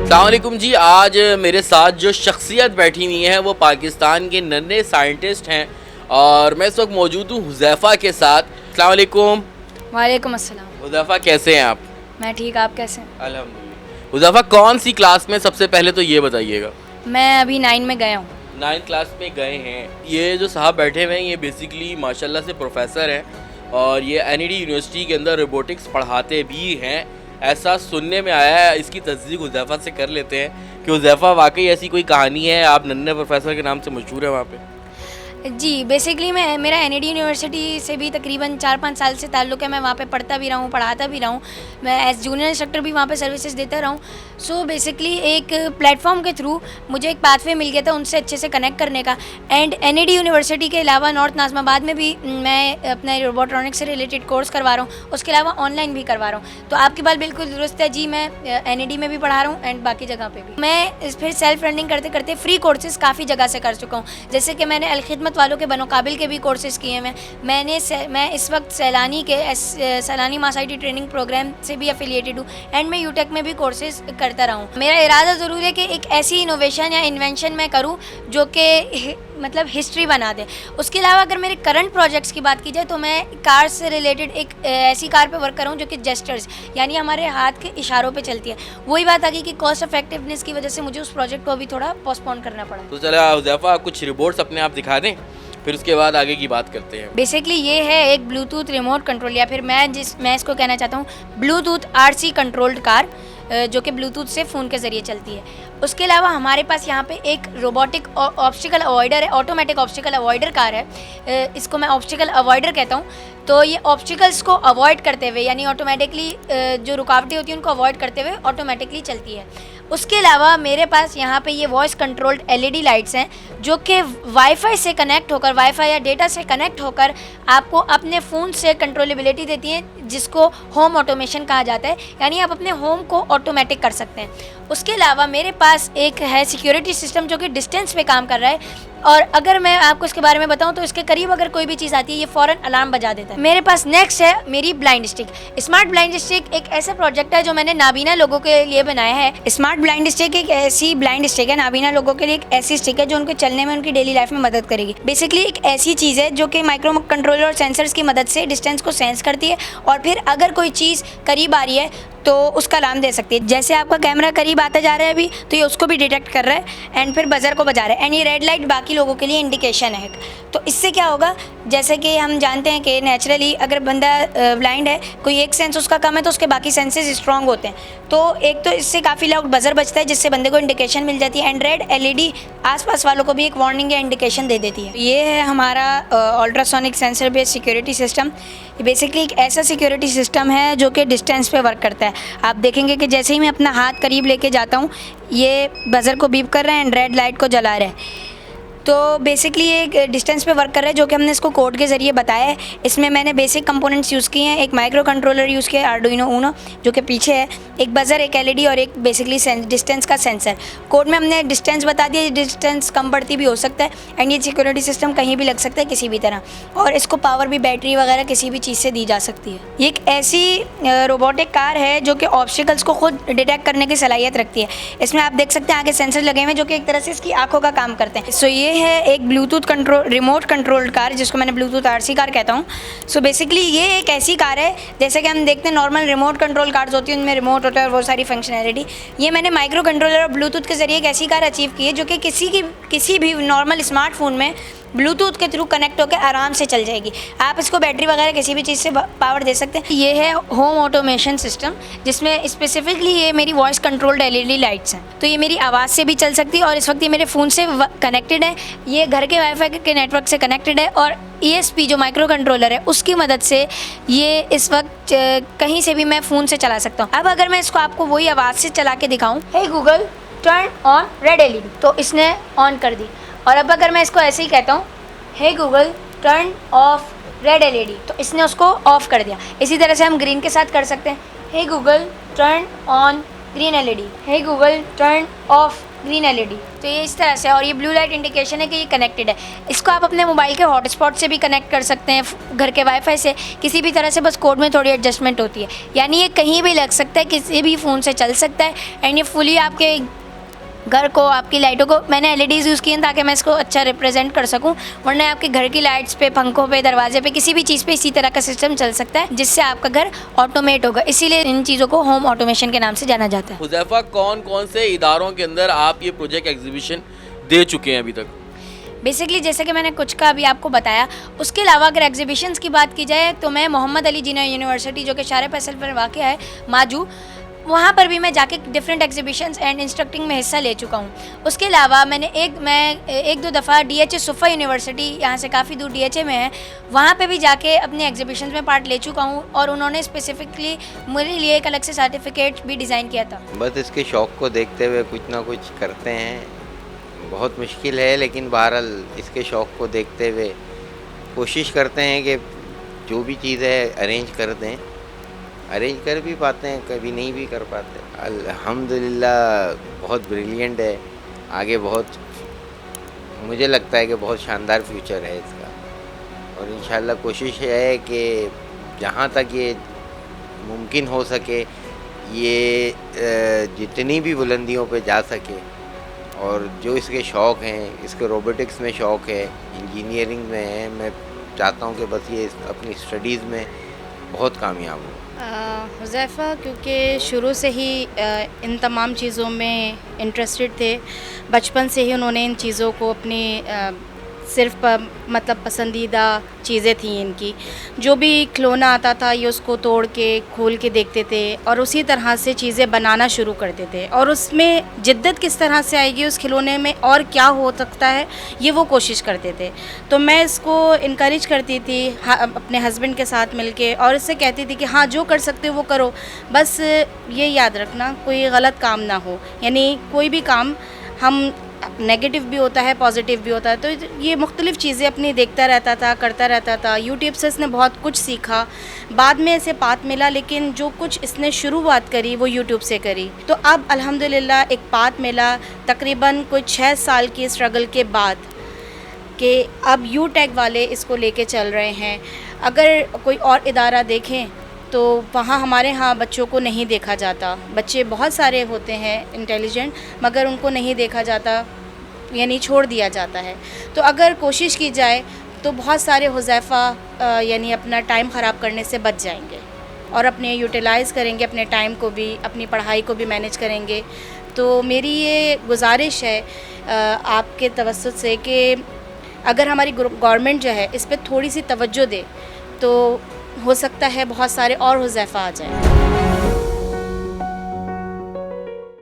अस्सलाम वालेकुम जी। आज मेरे साथ जो शख्सियत बैठी हुई है वो पाकिस्तान के नन्हे साइंटिस्ट हैं और मैं इस वक्त मौजूद हूँ हुज़ैफ़ा के साथ। अस्सलाम वालेकुम। वालेकुम अस्सलाम। हुज़ैफ़ा कैसे हैं आप? मैं ठीक, आप कैसे हैं? अल्हम्दुलिल्लाह। हुज़ैफ़ा कौन सी क्लास में, सबसे पहले तो ये बताइएगा। मैं अभी 9 में गया हूँ। 9th क्लास में गए हैं। ये जो साहब बैठे हुए हैं ये बेसिकली माशाल्लाह से प्रोफेसर हैं और ये NED यूनिवर्सिटी के अंदर रोबोटिक्स पढ़ाते भी हैं, ऐसा सुनने में आया है। इसकी तस्दीक हुज़ैफ़ा से कर लेते हैं कि हुज़ैफ़ा वाकई ऐसी कोई कहानी है, आप नन्हे प्रोफेसर के नाम से मशहूर है वहाँ पे? जी, बेसिकली मेरा NED यूनिवर्सिटी से भी तकरीबन 4-5 साल से ताल्लुक़ है। मैं वहाँ पे पढ़ता भी रहा हूँ, पढ़ाता भी रहा हूँ। मैं एज़ जूनियर इंस्ट्रक्टर भी वहाँ पे सर्विसेज देता रहा हूँ। सो बेसिकली एक प्लेटफॉर्म के थ्रू मुझे एक पाथवे मिल गया था उनसे अच्छे से कनेक्ट करने का। एंड NED यूनिवर्सिटी के अलावा नॉर्थ नाज़िमाबाद में भी मैं अपना रोबोट्रॉनिक्स से रिलेटेड कोर्स करवा रहा हूँ, उसके अलावा ऑनलाइन भी करवा रहा हूँ। तो आपकी बात बिल्कुल दुरुस्त है जी, मैं NED में भी पढ़ा रहा हूँ एंड बाकी जगह पे भी। मैं फिर सेल्फ रनिंग करते करते फ्री कोर्सेज़ काफ़ी जगह से कर चुका हूँ, जैसे कि मैंने अलखिदमत वालों के बनो काबिल के भी कोर्सेज़ किए हैं। मैं इस वक्त सैलानी मासाइटी ट्रेनिंग प्रोग्राम से भी एफिलिएटेड हूँ एंड मैं यूटेक में भी कोर्सेज़ करता रहा हूँ। मेरा इरादा ज़रूर है कि एक ऐसी इनोवेशन या इन्वेंशन मैं करूँ जो कि मतलब हिस्ट्री बना दे। उसके अलावा अगर मेरे करंट प्रोजेक्ट्स की बात की जाए तो मैं कार से रिलेटेड एक ऐसी कार पे वर्क कर रहा हूँ जो कि जेस्चर्स यानी हमारे हाथ के इशारों पे चलती है। वही बात आ गई कि कॉस्ट इफेक्टिवनेस की वजह से मुझे उस प्रोजेक्ट को अभी थोड़ा पोस्टपोन करना पड़ा। तो चलो हुज़ैफ़ा कुछ रिपोर्ट्स अपने आप दिखा दें, फिर उसके बाद आगे की बात करते हैं। बेसिकली ये है एक ब्लूटूथ रिमोट कंट्रोल या फिर मैं इसको कहना चाहता हूँ ब्लूटूथ RC कंट्रोल्ड कार, जो कि ब्लूटूथ से फ़ोन के ज़रिए चलती है। उसके अलावा हमारे पास यहाँ पे एक रोबोटिक ऑब्स्टिकल अवॉइडर है, ऑटोमेटिक ऑब्स्टिकल अवॉइडर कार है। इसको मैं ऑब्स्टिकल अवॉइडर कहता हूँ। तो ये ऑब्स्टिकल्स को अवॉइड करते हुए यानी ऑटोमेटिकली जो रुकावटें होती हैं उनको अवॉइड करते हुए ऑटोमेटिकली चलती है। उसके अलावा मेरे पास यहाँ पे ये वॉइस कंट्रोल्ड LED लाइट्स हैं जो कि वाईफाई से कनेक्ट होकर, वाईफाई या डेटा से कनेक्ट होकर आपको अपने फ़ोन से कंट्रोलेबिलिटी देती हैं, जिसको होम ऑटोमेशन कहा जाता है, यानी आप अपने होम को ऑटोमेटिक कर सकते हैं। उसके अलावा मेरे पास एक है सिक्योरिटी सिस्टम जो कि डिस्टेंस पे काम कर रहा है और अगर मैं आपको इसके बारे में बताऊं तो इसके करीब अगर कोई भी चीज़ आती है ये फ़ौरन अलार्म बजा देता है। मेरे पास नेक्स्ट है मेरी blind stick. Smart blind stick एक ऐसा प्रोजेक्ट है जो मैंने नाबीना लोगों के लिए बनाया है। स्मार्ट ब्लाइंड स्टिक एक ऐसी ब्लाइंड स्टिक है, नाबीना लोगों के लिए एक ऐसी स्टिक है जो उनको चलने में, उनकी डेली लाइफ में मदद करेगी। बेसिकली एक ऐसी चीज़ है जो कि माइक्रो कंट्रोलर और सेंसर्स की मदद से डिस्टेंस को सेंस करती है और फिर अगर कोई चीज़ करीब आ रही है तो उसका अलार्म दे सकती है। जैसे आपका कैमरा करीब आता जा रहा है अभी तो ये उसको भी डिटेक्ट कर रहा है एंड फिर बजर को बजा रहा है एंड ये रेड लाइट बाकी लोगों के लिए इंडिकेशन है। तो इससे क्या होगा, जैसे कि हम जानते हैं कि नेचुरली अगर बंदा ब्लाइंड है, कोई एक सेंस उसका कम है तो उसके बाकी सेंसेस स्ट्रॉन्ग होते हैं। तो एक तो इससे काफ़ी लाउड बजर बजता है जिससे बंदे को इंडिकेशन मिल जाती है एंड रेड LED आसपास वालों को भी एक वार्निंग या इंडिकेशन दे देती है। ये है हमारा ultrasonic sensor based security system. ये बेसिकली एक ऐसा सिक्योरिटी सिस्टम है जो कि डिस्टेंस पे वर्क करता है। आप देखेंगे कि जैसे ही मैं अपना हाथ करीब लेके जाता हूँ ये बजर को बीप कर रहा है एंड रेड लाइट को जला रहा है। तो बेसिकली ये एक डिस्टेंस पे वर्क कर रहा है जो कि हमने इसको कोड के ज़रिए बताया है। इसमें मैंने बेसिक कंपोनेंट्स यूज़ किए हैं, एक माइक्रो कंट्रोलर यूज़ किया है आर्डुइनो ऊनो जो कि पीछे है, एक बजर, एक LED और एक बेसिकली डिस्टेंस का सेंसर। कोड में हमने डिस्टेंस बता दिया, डिस्टेंस कम बढ़ती भी हो सकता है एंड ये सिक्योरिटी सिस्टम कहीं भी लग सकता है किसी भी तरह, और इसको पावर भी बैटरी वगैरह किसी भी चीज़ से दी जा सकती है। ये एक ऐसी रोबोटिक कार है जो कि ऑब्स्टिकल्स को खुद डिटेक्ट करने की सलाहियत रखती है। इसमें आप देख सकते हैं आगे सेंसर लगे हुए हैं जो कि एक तरह से इसकी आँखों का काम करते हैं। सो ये है एक ब्लूटूथ रिमोट कंट्रोल्ड कार जिसको मैंने ब्लूटूथ RC कार कहता हूँ। सो बेसिकली ये एक ऐसी कार है जैसे कि हम देखते हैं नॉर्मल रिमोट कंट्रोल कार्स होती है, उनमें रिमोट होता है और वो सारी फंक्शनैलिटी। ये मैंने माइक्रो कंट्रोलर और ब्लूटूथ के ज़रिए एक ऐसी कार अचीव की है जो कि किसी भी नॉर्मल स्मार्टफोन में ब्लूटूथ के थ्रू कनेक्ट होकर आराम से चल जाएगी। आप इसको बैटरी वगैरह किसी भी चीज़ से पावर दे सकते हैं। ये है होम ऑटोमेशन सिस्टम जिसमें स्पेसिफिकली ये मेरी वॉइस कंट्रोल्ड LED लाइट्स हैं, तो ये मेरी आवाज़ से भी चल सकती है और इस वक्त ये मेरे फ़ोन से कनेक्टेड है। ये घर के वाईफाई के नेटवर्क से कनेक्टेड है और ESP जो माइक्रो कंट्रोलर है उसकी मदद से ये इस वक्त कहीं से भी मैं फ़ोन से चला सकता हूँ। अब अगर मैं इसको आपको वही आवाज़ से चला के दिखाऊँ, hey Google turn on red LED, तो इसने ऑन कर दी। और अब अगर मैं इसको ऐसे ही कहता हूँ hey Google turn off red LED, तो इसने उसको ऑफ़ कर दिया। इसी तरह से हम ग्रीन के साथ कर सकते हैं, hey Google turn on green LED, hey Google turn off green LED. तो ये इस तरह से, और ये ब्लू लाइट इंडिकेशन है कि ये कनेक्टेड है। इसको आप अपने मोबाइल के हॉटस्पॉट से भी कनेक्ट कर सकते हैं, घर के वाईफाई से, किसी भी तरह से, बस कोड में थोड़ी एडजस्टमेंट होती है। यानी ये कहीं भी लग सकता है, किसी भी फ़ोन से चल सकता है, एंड ये फुली आपके घर को, आपकी लाइटों को, मैंने एलईडीज़ यूज़ किए हैं ताकि मैं इसको अच्छा रिप्रेजेंट कर सकूं, वरना आपके घर की लाइट्स पे, पंखों पे, दरवाजे पे, किसी भी चीज़ पे इसी तरह का सिस्टम चल सकता है जिससे आपका घर ऑटोमेट होगा। इसीलिए इन चीज़ों को होम ऑटोमेशन के नाम से जाना जाता है। हुज़ैफ़ा, कौन कौन से इदारों के अंदर आप ये प्रोजेक्ट एग्जीबिशन दे चुके हैं अभी तक? बेसिकली जैसे कि मैंने कुछ का अभी आपको बताया, उसके अलावा अगर एग्जीबिशंस की बात की जाए तो मैं मोहम्मद अली जिन्ना यूनिवर्सिटी, जो कि शार फैसल पर वाक़ है, माजू, वहाँ पर भी मैं जाके डिफरेंट एग्जीबिशंस एंड इंस्ट्रक्टिंग में हिस्सा ले चुका हूँ। उसके अलावा मैं एक दो दफ़ा DHA सुफ़ा यूनिवर्सिटी, यहाँ से काफ़ी दूर DHA में है, वहाँ पे भी जाके अपने एग्जीबिशंस में पार्ट ले चुका हूँ, और उन्होंने स्पेसिफिकली मेरे लिए एक अलग से सर्टिफिकेट भी डिज़ाइन किया था। बस इसके शौक़ को देखते हुए कुछ ना कुछ करते हैं। बहुत मुश्किल है, लेकिन बहरहाल इसके शौक़ को देखते हुए कोशिश करते हैं कि जो भी चीज़ है अरेंज कर दें। अरेंज कर भी पाते हैं, कभी नहीं भी कर पाते। अल्हम्दुलिल्लाह बहुत ब्रिलियंट है, आगे बहुत, मुझे लगता है कि बहुत शानदार फ्यूचर है इसका, और इंशाल्लाह कोशिश है कि जहाँ तक ये मुमकिन हो सके ये जितनी भी बुलंदियों पे जा सके, और जो इसके शौक़ हैं, इसके रोबोटिक्स में शौक़ है, इंजीनियरिंग में है, मैं चाहता हूँ कि बस ये अपनी स्टडीज़ में बहुत कामयाब हो। हुज़ैफ़ा क्योंकि शुरू से ही इन तमाम चीज़ों में इंटरेस्टेड थे, बचपन से ही उन्होंने इन चीज़ों को अपनी सिर्फ मतलब पसंदीदा चीज़ें थी इनकी। जो भी खिलौना आता था ये उसको तोड़ के खोल के देखते थे और उसी तरह से चीज़ें बनाना शुरू करते थे, और उसमें जिद्दत किस तरह से आएगी उस खिलौने में और क्या हो सकता है ये वो कोशिश करते थे। तो मैं इसको इनकरेज करती थी अपने हस्बैंड के साथ मिलके, और इससे कहती थी कि हाँ जो कर सकते हो वो करो, बस ये याद रखना कोई गलत काम ना हो। यानी कोई भी काम हम नेगेटिव भी होता है, पॉजिटिव भी होता है, तो ये मुख्तलिफ़ चीज़ें अपनी देखता रहता था, करता रहता था। यूट्यूब से इसने बहुत कुछ सीखा, बाद में इसे पाथ मिला, लेकिन जो कुछ इसने शुरुआत करी वो यूट्यूब से करी। तो अब अल्हम्दुलिल्लाह एक पाथ मिला तकरीबन कोई 6 साल की स्ट्रगल के बाद, कि अब यूटैग वाले इसको लेके चल रहे हैं। अगर कोई और इदारा देखें तो वहाँ हमारे यहाँ बच्चों को नहीं देखा जाता। बच्चे बहुत सारे होते हैं इंटेलिजेंट, मगर उनको नहीं देखा जाता, यानी छोड़ दिया जाता है। तो अगर कोशिश की जाए तो बहुत सारे हुज़ैफ़ा यानी अपना टाइम ख़राब करने से बच जाएंगे और अपने यूटिलाइज़ करेंगे, अपने टाइम को भी, अपनी पढ़ाई को भी मैनेज करेंगे। तो मेरी ये गुजारिश है आपके तवज्जुह से कि अगर हमारी गवर्नमेंट जो है इस पर थोड़ी सी तवज्जो दे तो हो सकता है बहुत सारे और हुज़ैफ़ा आ जाएं।